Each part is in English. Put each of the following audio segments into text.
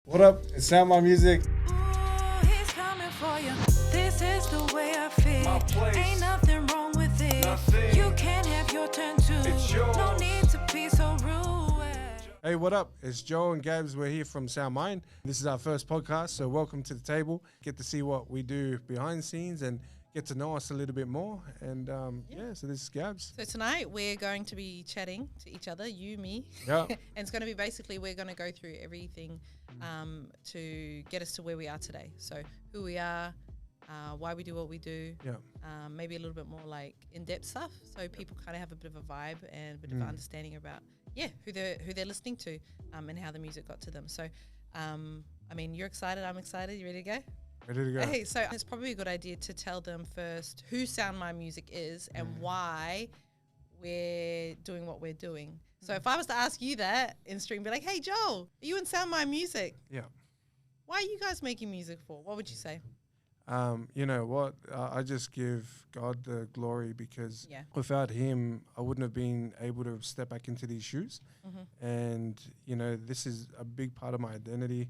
What up? It's Sound My Music. Ooh, he's coming for you. This is the way I feel. Ain't nothing wrong with it. You can have your turn too. No need to be so rude. Hey, what up? It's Joe and Gabs. We're here from Sound Mind. This is our first podcast, so welcome to the table. Get to see what we do behind the scenes and get to know us a little bit more. And so this is Gabs. So tonight we're going to be chatting to each other, you, me. Yeah. And it's going to be basically we're going to go through everything to get us to where we are today. So who we are, why we do what we do, maybe a little bit more like in-depth stuff, so people kind of have a bit of a vibe and a bit of an understanding about who they're listening to and how the music got to them. So I mean, you're excited, I'm excited. You ready to go? Ready to go. Okay, so it's probably a good idea to tell them first who Sound My Music is and why we're doing what we're doing. So if I was to ask you that in stream, be like, hey, Joel, are you in Sound My Music? Yeah. Why are you guys making music for? What would you say? You know what? I just give God the glory because Yeah. without Him, I wouldn't have been able to step back into these shoes. And, you know, this is a big part of my identity.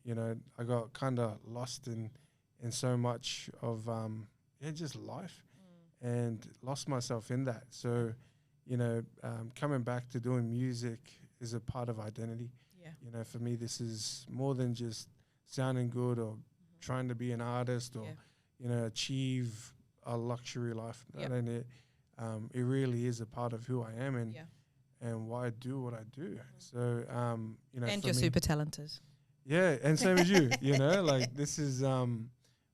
You know, I got kind of lost in so much of, just life and lost myself in that. So, you know, coming back to doing music is a part of identity. Yeah. You know, for me, this is more than just sounding good or trying to be an artist or, you know, achieve a luxury life. Yep. And it really is a part of who I am and why I do what I do. So, you know, And for you're me, super talented. yeah, and same as you, you know, like this is,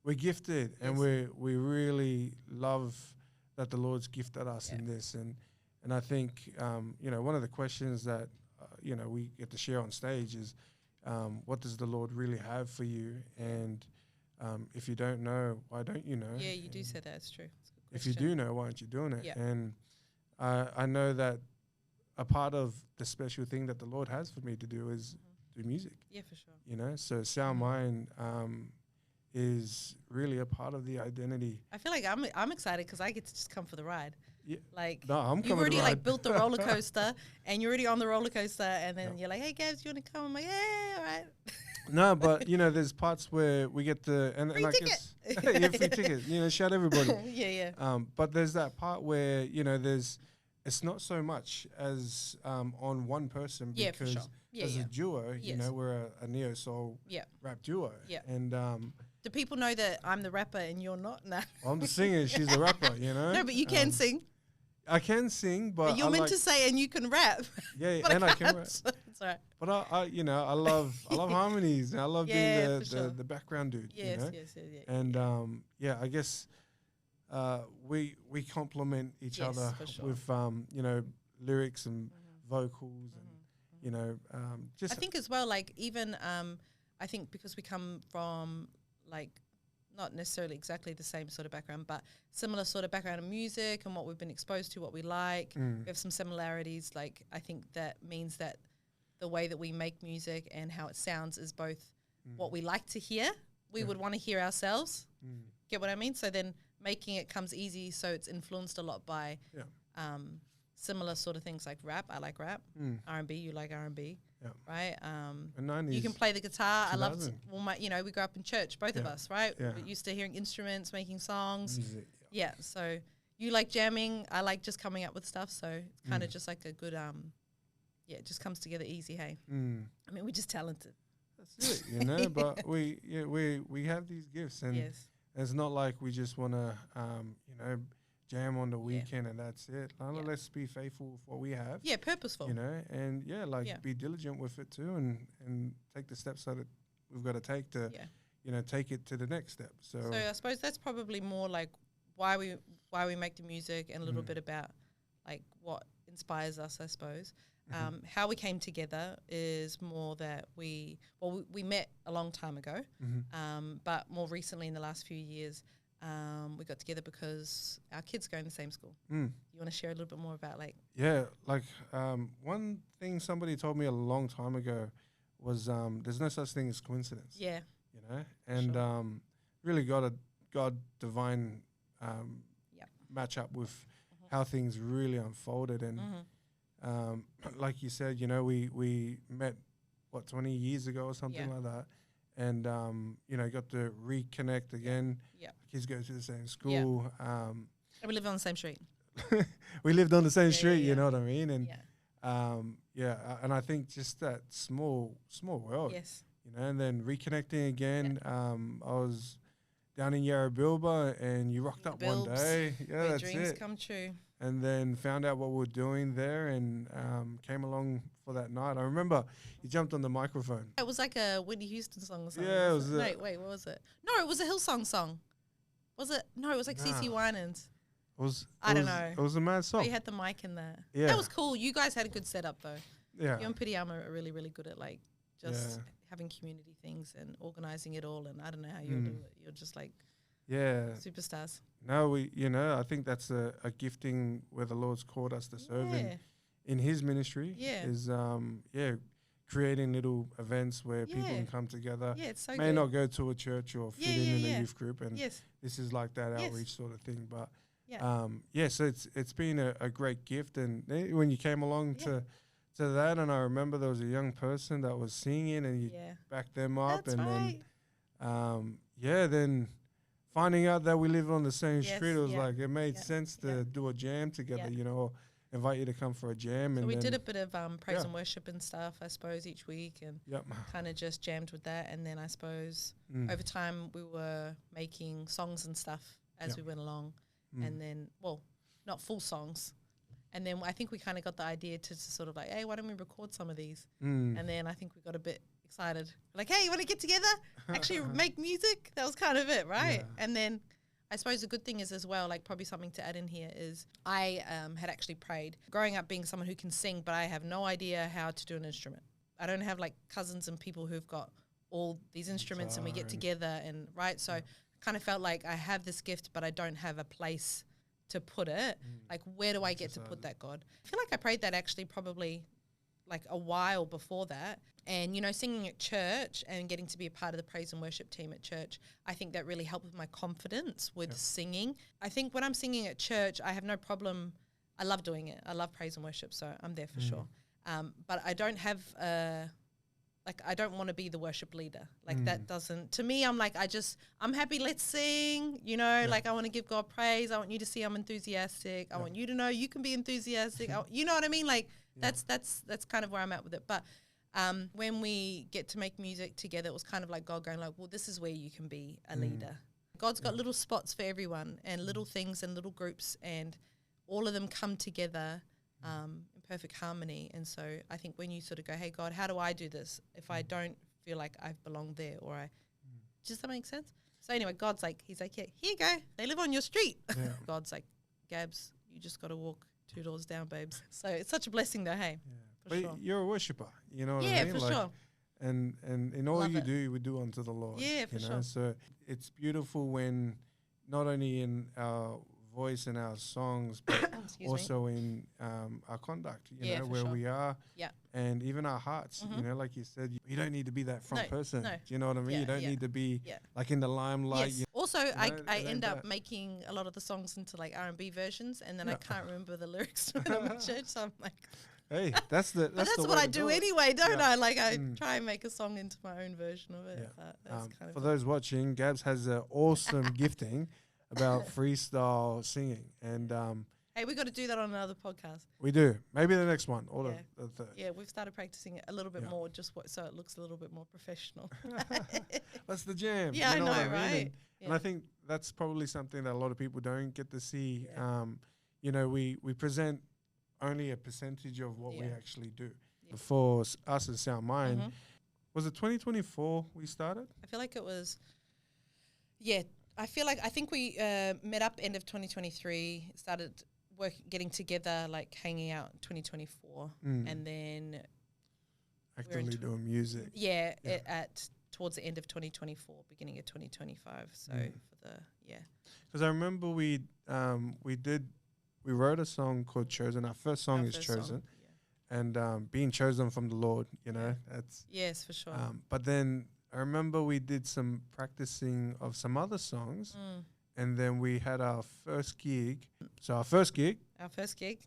we're gifted and we really love that the Lord's gifted us in this. And I think, you know, one of the questions that, you know, we get to share on stage is, what does the Lord really have for you? And if you don't know, why don't you know? Yeah, you do say that. It's true. It's a good If you question. do know, why aren't you doing it? Yeah. And I know that a part of the special thing that the Lord has for me to do is do music. Yeah, for sure. You know, so Sound Mind is really a part of the identity. I feel like I'm excited because I get to just come for the ride. Yeah. Like No, I'm you've coming to already ride. like built the roller coaster and you're already on the roller coaster and then you're like, hey Gabs, you want to come? I'm like, yeah, all right. No, but you know, there's parts where we get the Free I ticket. guess free ticket. You know, shout everybody. yeah. But there's that part where you know, it's not so much as on one person Yeah, for because sure. Yeah, as yeah. a duo, you Yes. know, we're a neo soul Yeah. rap duo. Yeah. And Do people know that I'm the rapper and you're not? Nah. I'm the singer, she's the rapper. You know. No, but you can sing. I can sing, but You're I meant like, to say and you can rap. yeah, but and I can can't, rap. so it's all right. But I you know, I love harmonies. And I love Yeah, being for sure. the background dude. Yes, you know? yes. And I guess we complement each Yes, other for sure. with you know, lyrics and vocals and you know just I think as well, like even I think because we come from like not necessarily exactly the same sort of background, but similar sort of background in music and what we've been exposed to, what we like. We have some similarities. Like I think that means that the way that we make music and how it sounds is both what we like to hear. We would want to hear ourselves. Get what I mean? So then making it comes easy. So it's influenced a lot by similar sort of things like rap. I like rap. R&B, you like R&B. Yeah. Right? and 90s. You can play the guitar. I love, 2000. we grew up in church, both of us, right? Yeah. We're used to hearing instruments, making songs. music. Yeah. So you like jamming. I like just coming up with stuff. So it's kind of just like a good, it just comes together easy. Hey, I mean, we're just talented. That's it, you know. But we have these gifts, and Yes. it's not like we just want to you know, jam on the weekend and that's it. Yeah. Let's be faithful with what we have. Yeah, purposeful. You know, and be diligent with it too, and take the steps that we've got to take to, you know, take it to the next step. So I suppose that's probably more like why we make the music and a little bit about like what inspires us, I suppose. How we came together is more that we met a long time ago, but more recently in the last few years, we got together because our kids go in the same school. You want to share a little bit more about like? Yeah, like one thing somebody told me a long time ago was there's no such thing as coincidence. Yeah. You know, and really God divine match up with how things really unfolded. And like you said, you know, we met what, 20 years ago or something Yeah. like that. And, you know, got to reconnect again. Yeah. Kids go to the same school. And we live on the same street. We lived on the same Yeah, street, yeah, you know what I mean? And, Yeah. and I think just that small world, Yes. you know, and then reconnecting again. I was down in Yarrabilba and you rocked The up one Bilbs, day. Yeah, Where that's dreams it. come true. And then found out what we were doing there and came along for that night. I remember you jumped on the microphone. It was like a Whitney Houston song or something. Yeah, it wasn't was it? Wait, what was it? No, it was a Hillsong song. Was it? No, it was like CeCe Nah. Winans. I don't know. It was a mad song. But you had the mic in there. Yeah. That was cool. You guys had a good setup though. Yeah. You and Pity Armor are really, really good at like just Yeah. having community things and organizing it all. And I don't know how you'll do it. You're just like Yeah. superstars. No, I think that's a gifting where the Lord's called us to serve Yeah. in His ministry. Yeah. Is creating little events where people Yeah. can come together. Yeah, it's so May good. not go to a church or fit in a youth group, and Yes. this is like that Yes. outreach sort of thing. But Yeah. so it's been a great gift, and when you came along Yeah. to that, and I remember there was a young person that was singing, and you Yeah. backed them up, That's and right. then finding out that we live on the same Yes, street, it was yeah, like it made yeah, sense to yeah. do a jam together, Yeah. you know, or invite you to come for a jam. So and we then did a bit of praise yeah. and worship and stuff, I suppose, each week, and Yep. kind of just jammed with that. And then I suppose over time we were making songs and stuff as Yep. we went along, and then not full songs. And then I think we kind of got the idea to sort of like, hey, why don't we record some of these? And then I think we got a bit excited, like, hey, you want to get together, actually make music? That was kind of it, right? Yeah. And then I suppose the good thing is as well, like probably something to add in here is I had actually prayed. Growing up being someone who can sing, but I have no idea how to do an instrument. I don't have like cousins and people who've got all these instruments and we get together and right. So I kind of felt like I have this gift, but I don't have a place to put it. Like, where do I get to put that, God? I feel like I prayed that actually probably like a while before that. And, you know, singing at church and getting to be a part of the praise and worship team at church, I think that really helped with my confidence with singing. I think when I'm singing at church, I have no problem. I love doing it. I love praise and worship, so I'm there for sure. But I don't have, I don't want to be the worship leader. Like that doesn't, to me, I'm like, I'm happy, let's sing, you know, like I want to give God praise. I want you to see I'm enthusiastic. I want you to know you can be enthusiastic. You know what I mean? Like that's kind of where I'm at with it. But when we get to make music together, it was kind of like God going like, well, this is where you can be a leader. God's got little spots for everyone and little things and little groups, and all of them come together in perfect harmony. And so I think when you sort of go, hey, God, how do I do this if I don't feel like I've belonged there, or does that make sense? So anyway, God's like, he's like, yeah, here you go. They live on your street. Yeah. God's like, Gabs, you just got to walk 2 doors down, babes. So it's such a blessing though, hey. For But sure. you're a worshipper, you know what I Yeah, mean? for Like, sure. And in all Love you it. do, we do unto the Lord. Yeah, for you know? sure. So it's beautiful when not only in our voice and our songs, but Excuse me. also in our conduct, you Yeah, know, for where sure. we are Yeah. and even our hearts, you know, like you said, you don't need to be that front No, person. no. Do you know what I mean? Yeah, You don't yeah. need to be Yeah. like in the limelight. Yes. Also, know, I it ain't end up that. making a lot of the songs into like R&B versions, and then I Yeah. can't remember the lyrics when I'm at church. So I'm like, Hey, that's the but that's the what way I to do it. anyway, don't Yeah. I? Like I try and make a song into my own version of it. Yeah. But that's kind For of those watching, Gabs has an awesome gifting about freestyle singing, and hey, we got to do that on another podcast. we do. Maybe the next one or Yeah. the third. Yeah, we've started practicing it a little bit Yeah. more, so it looks a little bit more professional. That's the jam. Yeah, you I know, what know, I mean? right? And I think that's probably something that a lot of people don't get to see. Yeah. You know, we present only a percentage of what we Yeah. actually do. Yeah. For us as Sound Mind, Mhm. was it 2024 we started? I feel like it was, I think we met up end of 2023, started getting together, like hanging out in 2024, and then Actively doing music. yeah, Yeah. at towards the end of 2024, beginning of 2025. So for the Because I remember we wrote a song called Chosen. Our first song our is first Chosen. song, And being chosen from the Lord, you know, that's. yes, for sure. But then I remember we did some practicing of some other songs, and then we had our first gig. So our first gig Our first gig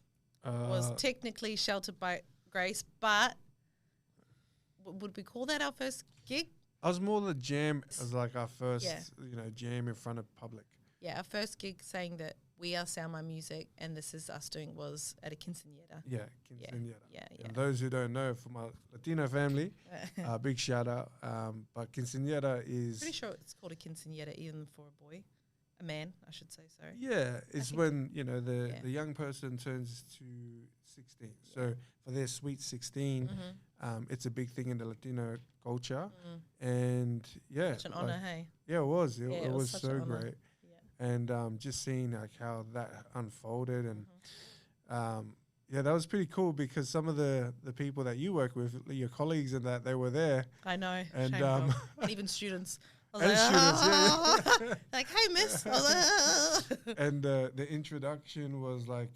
was technically Sheltered by Grace, but would we call that our first gig? I was more the jam as like our first, Yeah. jam in front of public. Yeah, our first gig saying that we are SoundMind Music and this is us doing was at a quinceañera. Yeah, quinceañera. Yeah. And those who don't know, for my Latino family, big shout out. But quinceañera is... Pretty sure it's called a quinceañera even for a boy. A man, I should say, sorry. Yeah, it's think when, the young person turns to 16. So for their sweet 16, it's a big thing in the Latino culture. And yeah. Such an honor, hey? Yeah, it was. It was such so an honor. great. Yeah. And just seeing like how that unfolded and that was pretty cool because some of the people that you work with, your colleagues and that, they were there. I know. And and even students. I was and like, students, yeah. like, hey, miss. I was like, And the introduction was like,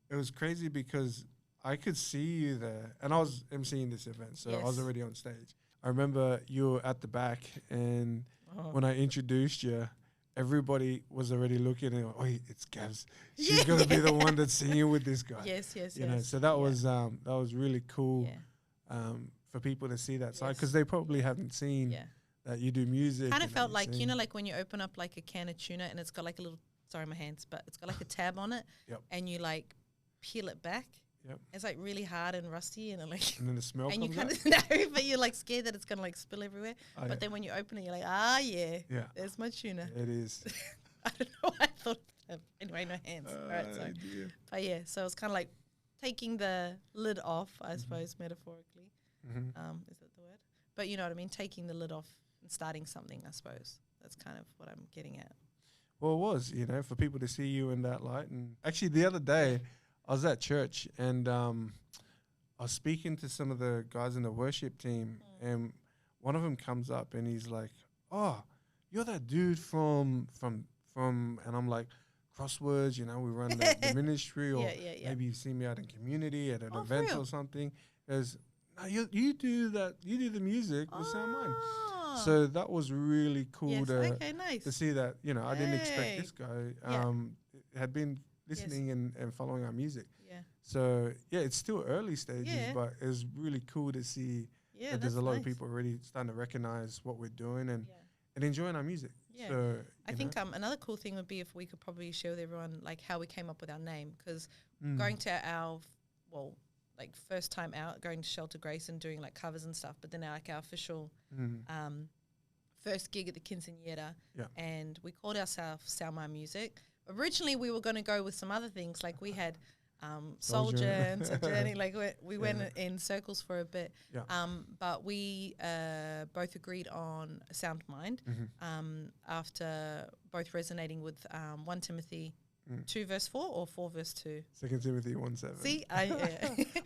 it was crazy because I could see you there, and I was emceeing this event, so I was Yes. already on stage. I remember you were at the back, and when I introduced you, everybody was already looking and, oh, it's Gavs. She's gonna be the one that's singing with this guy. yes. You know, so that was really cool for people to see that side because they probably haven't seen that you do music. Kind of and that felt you like, sing. like when you open up like a can of tuna and it's got like a little, sorry, my hands, but it's got like a tab on it and you like peel it back. Yep. It's like really hard and rusty and like, And then the smell and you comes kind out. of know, but you're like scared that it's going to like spill everywhere. Oh, but yeah. then when you open it, you're like, Yeah. there's my tuna. It is. I don't know why I thought that. Anyway, no hands. All right, sorry. Dear. But yeah, so it's kind of like taking the lid off, I suppose, metaphorically. Is that the word? But you know what I mean? Taking the lid off and starting something, I suppose. That's kind of what I'm getting at. Well, it was, for people to see you in that light. And actually, the other day, I was at church and I was speaking to some of the guys in the worship team, and one of them comes up and he's like, "Oh, you're that dude from," and I'm like, "Crosswords, we run the ministry, or maybe you've seen me out in community at an event real? or something." Because no, you do that, you do the music with SoundMind. So that was really cool to nice. to see that, I didn't expect Hey. this guy had been listening and following our music. Yeah. So, it's still early stages, Yeah. but it was really cool to see Yeah, that there's a lot of nice. people already starting to recognize what we're doing and enjoying our music. Yeah. So, I think another cool thing would be if we could probably share with everyone like how we came up with our name, because going to our first time out, going to Shelter Grace and doing like covers and stuff, but then our official first gig at the quinceañera, and we called ourselves SoundMind Music. Originally, we were going to go with some other things, like we had Soldier and Journey, like we went in circles for a bit, but we both agreed on SoundMind after both resonating with 1 Timothy 2 verse 4 or 4 verse 2. 2 Timothy 1:7. See,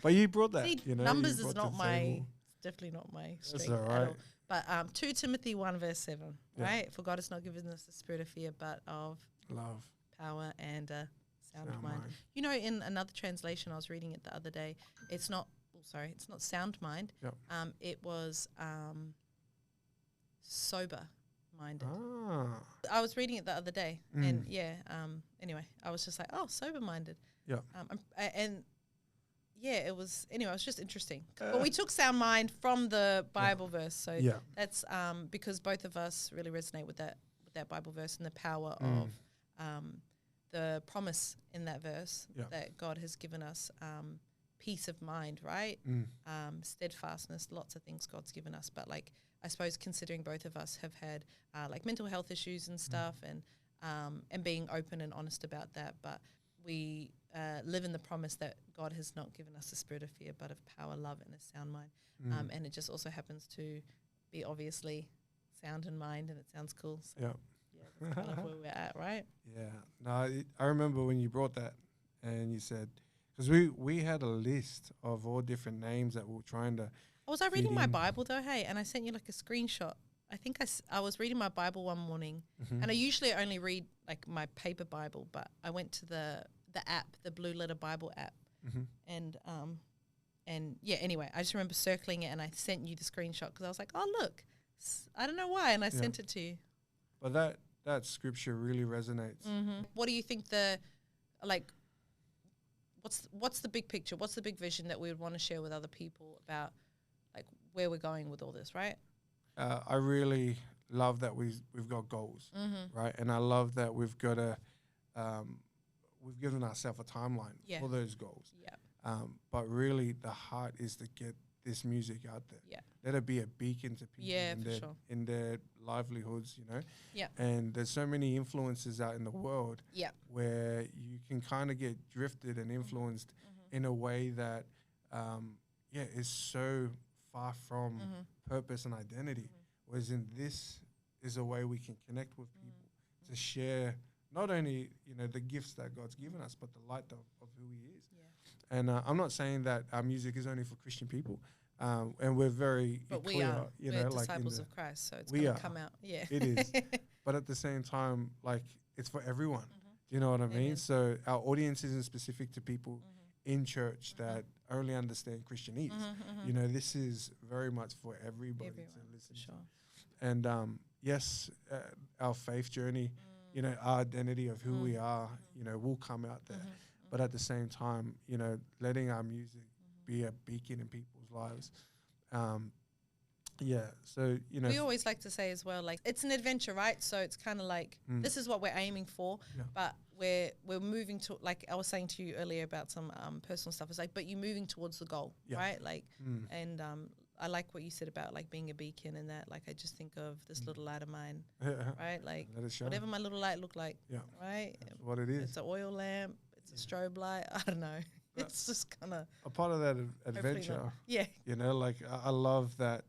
But you brought that. See, you numbers you is brought not to the table. it's definitely not my That's strength all at right. all. But 2 Timothy 1 verse 7, right? For God has not given us the spirit of fear, but of Love. power and sound Sound mind. mind. In another translation, I was reading it the other day. It's not sound mind. Yep. It was sober minded. Ah. I was reading it the other day, and anyway, I was just like, oh, sober minded. Yeah. It was anyway. It was just interesting. But we took sound mind from the Bible verse, so that's because both of us really resonate with that Bible verse and the power of the promise in that verse that God has given us peace of mind, right? Steadfastness, lots of things God's given us. But like, I suppose considering both of us have had like mental health issues and stuff, and being open and honest about that, but we live in the promise that God has not given us the spirit of fear, but of power, love, and a sound mind. And it just also happens to be obviously sound in mind, and it sounds cool. So that's kind of where we're at, right? Yeah. No, I remember when you brought that and you said, because we had a list of all different names that we were trying to. Was I reading my in. Bible though? Hey, and I sent you like a screenshot. I think I was reading my Bible one morning, and I usually only read like my paper Bible, but I went to the app, the Blue Letter Bible app, and anyway, I just remember circling it, and I sent you the screenshot because I was like, oh look, I don't know why, and I sent it to you. But that scripture really resonates. What do you think what's the big picture? What's the big vision that we would want to share with other people about like where we're going with all this, right? I really love that we've got goals, right? And I love that we've got we've given ourselves a timeline for those goals. Yeah. But really, the heart is to get this music out there. Yeah. Let it be a beacon to people in their livelihoods, you know? Yeah. And there's so many influences out in the world where you can kind of get drifted and influenced in a way that, is so far from purpose and identity. Whereas in this is a way we can connect with people to share not only, you know, the gifts that God's given us, but the light of who he is. Yeah. And I'm not saying that our music is only for Christian people. And we're very clear, we're disciples of Christ, so it's going to come out. Yeah. It is. But at the same time, like, it's for everyone. Do you know what I mean? So our audience isn't specific to people in church that only understand Christianese. You know, this is very much for everybody to listen to. And yes, our faith journey, you know, our identity of who we are, you know, will come out there. But at the same time, you know, letting our music be a beacon in people's lives. So, you know. We always like to say as well, like, it's an adventure, right? So it's kind of like, this is what we're aiming for, but we're moving to, like I was saying to you earlier about some personal stuff. It's like, but you're moving towards the goal, right? Like, and I like what you said about, like, being a beacon and that. Like, I just think of this little light of mine, right? Like, whatever my little light look like, right? That's what it is. It's an oil lamp. It's a strobe light. I don't know. It's just kind of a part of that adventure. Yeah. You know, like, I love that,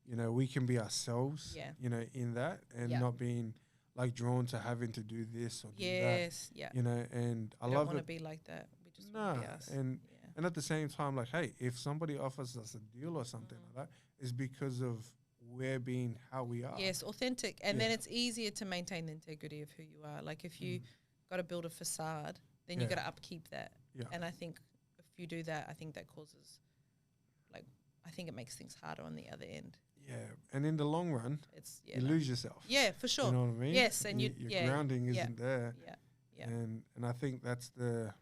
you know, we can be ourselves, you know, in that, and not being, like, drawn to having to do this or do that. Yeah. You know, and I love it. We don't want to be like that. We just want to be us. And at the same time, like, hey, if somebody offers us a deal or something like that, it's because of we're being how we are. Yes, authentic. And then it's easier to maintain the integrity of who you are. Like, if you got to build a facade, then you got to upkeep that. Yeah. And I think if you do that, I think that causes, like, I think it makes things harder on the other end. Yeah, and in the long run, you lose yourself. Yeah, for sure. You know what I mean? Yes, and your grounding isn't there. Yeah. And I think that's the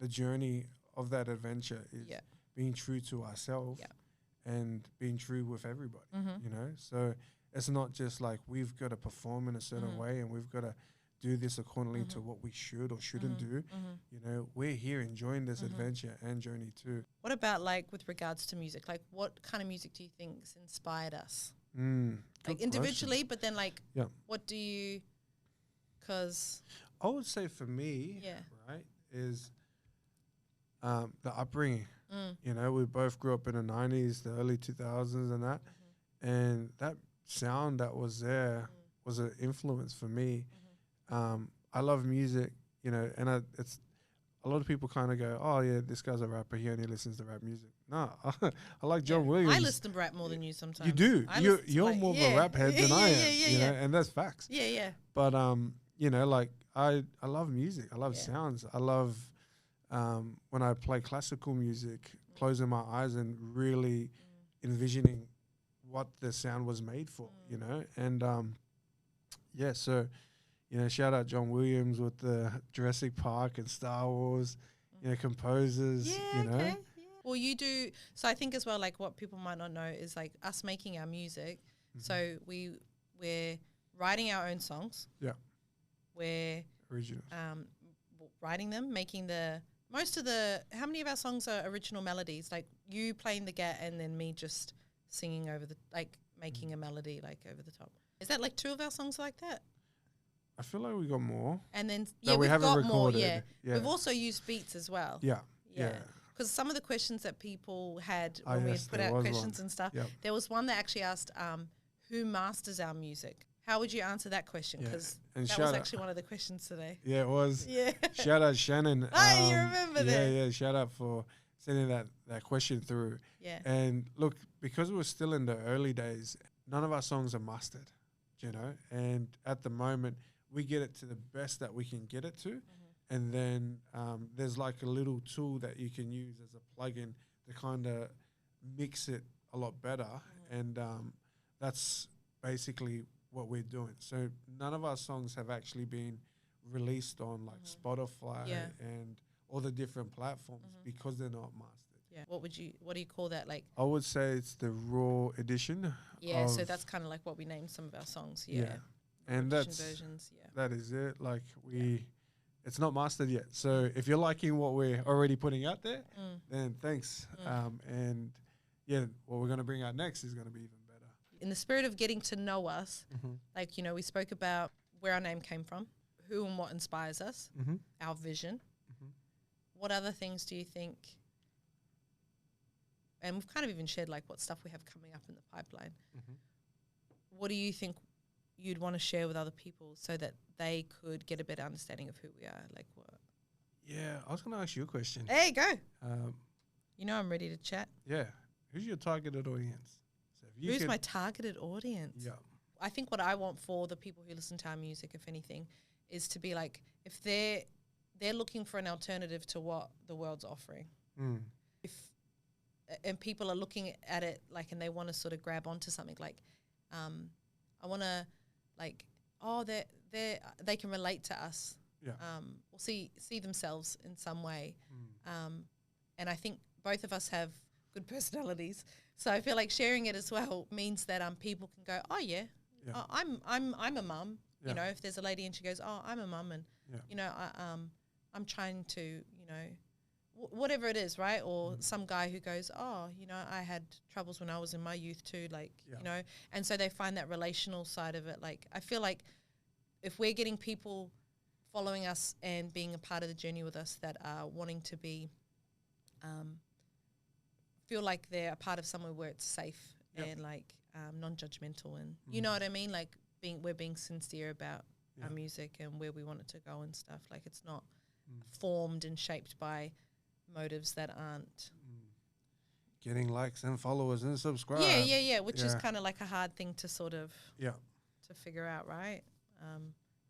journey of that adventure is being true to ourselves and being true with everybody. You know, so it's not just like we've got to perform in a certain way and we've got to do this accordingly to what we should or shouldn't do. You know, we're here enjoying this adventure and journey too. What about, like, with regards to music? Like, what kind of music do you think's inspired us? Like, individually, but then, like, what do you, because I would say for me, right, is the upbringing. You know, we both grew up in the 90s, the early 2000s and that. And that sound that was there was an influence for me. I love music, you know, and it's a lot of people kind of go, oh, yeah, this guy's a rapper. He only listens to rap music. No, I like John Williams. I listen to rap more than you sometimes. You do. You're more of a rap head than I am, you know, and that's facts. Yeah. But, you know, like, I love music. I love sounds. I love when I play classical music, closing my eyes and really envisioning what the sound was made for, you know. And, so, you know, shout out John Williams with the Jurassic Park and Star Wars, you know, composers, you know. Okay. Well, you do. So I think as well, like, what people might not know is, like, us making our music. So we're writing our own songs. Yeah. We're original. Writing them, making how many of our songs are original melodies? Like, you playing the and then me just singing over making a melody, like, over the top. Is that, like, 2 of our songs like that? I feel like we got more. And then, we've got recorded. More, yeah. We've also used beats as well. Yeah. Because some of the questions that people had when we had put out questions and stuff, there was one that actually asked, who masters our music? How would you answer that question? Because that was actually one of the questions today. Yeah, it was. Yeah. Shout out Shannon. You remember that? Yeah, shout out for sending that question through. Yeah. And look, because we're still in the early days, none of our songs are mastered, you know, and at the moment, we get it to the best that we can get it to. And then there's like a little tool that you can use as a plugin to kind of mix it a lot better. And that's basically what we're doing. So none of our songs have actually been released on like Spotify and all the different platforms because they're not mastered. Yeah. What do you call that? Like, I would say it's the raw edition. yeah, so that's kind of like what we named some of our songs. Yeah. And Edition that's versions. Yeah. that is it. Like it's not mastered yet. So if you're liking what we're already putting out there, then thanks. And yeah, what we're going to bring out next is going to be even better. In the spirit of getting to know us, like, you know, we spoke about where our name came from, who and what inspires us, our vision. What other things do you think, and we've kind of even shared like what stuff we have coming up in the pipeline. What do you think you'd want to share with other people so that they could get a better understanding of who we are? Like what? Yeah, I was going to ask you a question. Hey, go. You know I'm ready to chat. Yeah. Who's your targeted audience? So if you Who's my targeted audience? Yeah. I think what I want for the people who listen to our music, if anything, is to be like, if they're looking for an alternative to what the world's offering. And people are looking at it like, and they want to sort of grab onto something like, I want to like, oh, they can relate to us. Yeah. Or see themselves in some way. And I think both of us have good personalities, so I feel like sharing it as well means that people can go, oh yeah, oh, I'm a mum. You know, if there's a lady and she goes, oh, I'm a mum, and you know, I'm trying to, you know, whatever it is, right? Or some guy who goes, oh, you know, I had troubles when I was in my youth too, like, you know, and so they find that relational side of it. Like, I feel like if we're getting people following us and being a part of the journey with us that are wanting to be, feel like they're a part of somewhere where it's safe and like non-judgmental, and you know what I mean? Like we're being sincere about our music and where we want it to go and stuff. Like it's not formed and shaped by motives that aren't getting likes and followers and subscribe. Which is kind of like a hard thing to sort of to figure out, right?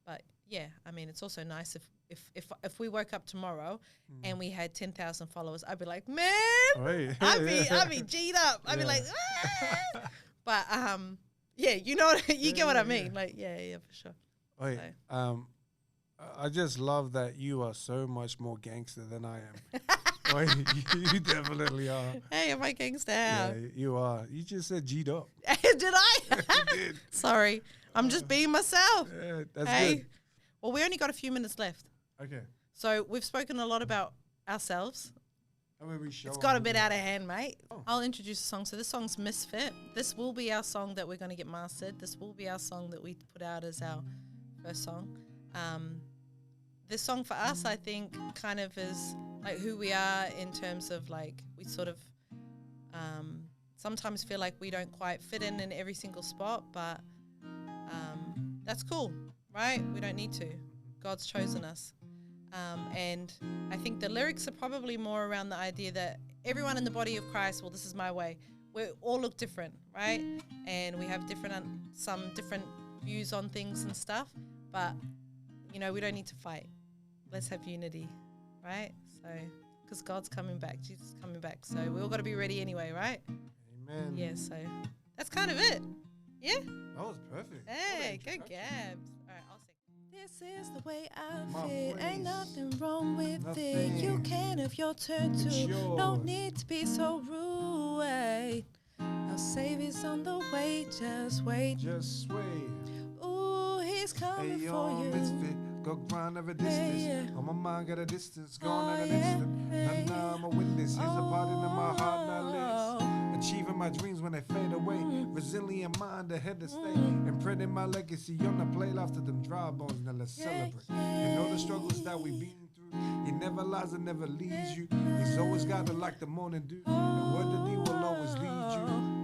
But yeah, I mean, it's also nice if we woke up tomorrow and we had 10,000 followers, I'd be like, man, I'd be G'd up. I'd be like, ah! But yeah, you know what, you get what I mean? Like, yeah, for sure. Wait, so. I just love that you are so much more gangster than I am. Wait, you definitely are. Hey, am I gangster? Yeah, you are. You just said G'd up. Did I? You did. Sorry, I'm just being myself. Yeah, that's good. Well, we only got a few minutes left. Okay. So we've spoken a lot about ourselves. It's got a bit out of hand, mate. I'll introduce the song. So this song's Misfit. This will be our song that we're going to get mastered. This will be our song that we put out as our first song. This song for us, I think, kind of is like who we are in terms of like we sort of sometimes feel like we don't quite fit in every single spot, but that's cool, right? We don't need to. God's chosen us. And I think the lyrics are probably more around the idea that everyone in the body of Christ, well, this is my way. We all look different, right? And we have some different views on things and stuff. But, you know, we don't need to fight. Let's have unity, right? So, because God's coming back. Jesus is coming back. So we all got to be ready anyway, right? Amen. Yeah, so that's kind of it. Yeah? That was perfect. Hey, go Gabs. All right, I'll sing. This is the way I My feel. place. Ain't nothing wrong with Nothing. it. You can if your turn It's to. No yours. need to be so rude. Our Savior's on the way. Just wait. Just wait. Ooh, he's Hey, coming yo, for you. misfit. Go grind of a distance. yeah. On my mind, got a distance. Gone Oh, at an yeah. instant. Hey, And now I'm a witness. Here's a part in my heart that lives. Achieving my dreams when they fade away. Resilient mind ahead to stay. Imprinting my legacy on the plate after them dry bones. Now let's celebrate. You know the struggles that we've been through. He never lies and never leaves you. He's always got to like the morning dew. And where the deed will always lead you.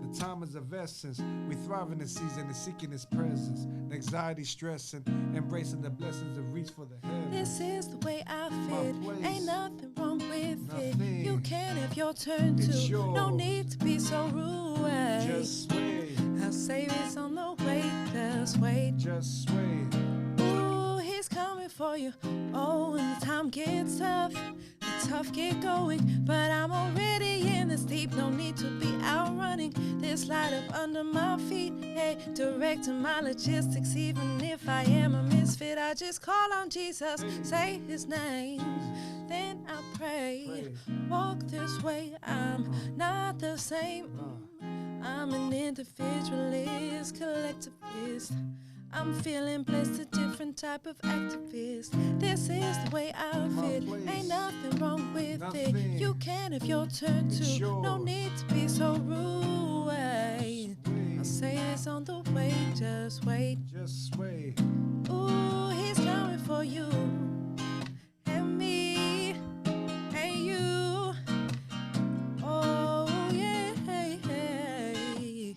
The time is of essence. We thrive in the season and seeking his presence. Anxiety, stress, and embracing the blessings of reach for the heavens. This is the way I My fit. place. Ain't nothing wrong with Nothing. it. You can if your turn It's to. No yours. need to be so rude. Just wait. Our Savior's on the way. Just wait. Just wait. Ooh, he's coming for you. Oh, when the time gets tough, the tough, get going. But I'm already in this deep, no need to be outrunning this light up under my feet. Hey, directing my logistics, even if I am a misfit, I just call on Jesus, say his name, then I pray. Walk this way, I'm not the same. I'm an individualist, collectivist. I'm feeling blessed, a different type of activist. This is the way I fit. Ain't nothing wrong with it. You can if your turn to. No need to be so rude. I'll say it's on the way. Just wait. Just wait. Ooh, he's coming for you. And me. And you. Oh, yeah. Hey, hey.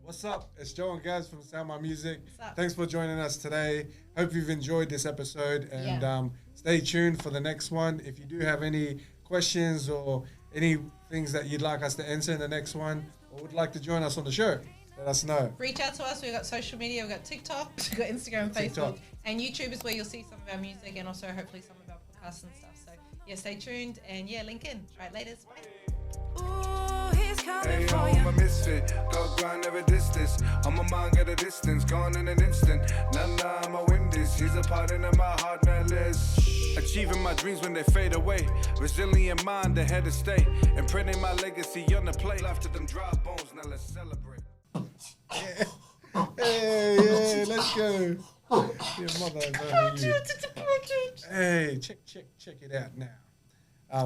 What's up? It's Joe and Gaz from Sound My Music. What's up? Thanks for joining us today. Hope you've enjoyed this episode, and stay tuned for the next one. If you do have any questions or any things that you'd like us to answer in the next one, or would like to join us on the show, let us know. Reach out to us. We've got social media. We've got TikTok, we've got Instagram, Facebook, and YouTube is where you'll see some of our music and also hopefully some of our podcasts and stuff. So yeah, stay tuned and yeah, link in. All right, later. Bye. Ooh, he's coming Hey, for I'm you. a misfit, go grind never distance. On my mind at a distance, gone in an instant. Nah, I'ma win this. He's a part of my heart, man, list. Achieving my dreams when they fade away. Resilient mind, ahead of state. Imprinting my legacy on the plate. Life to them dry bones, now let's celebrate. Hey, let's go. Your mother, hey, check it out now.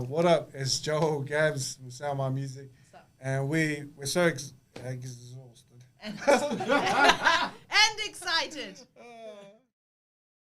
What up? It's Joe Gabs from Sound My Music, and we're so exhausted And excited.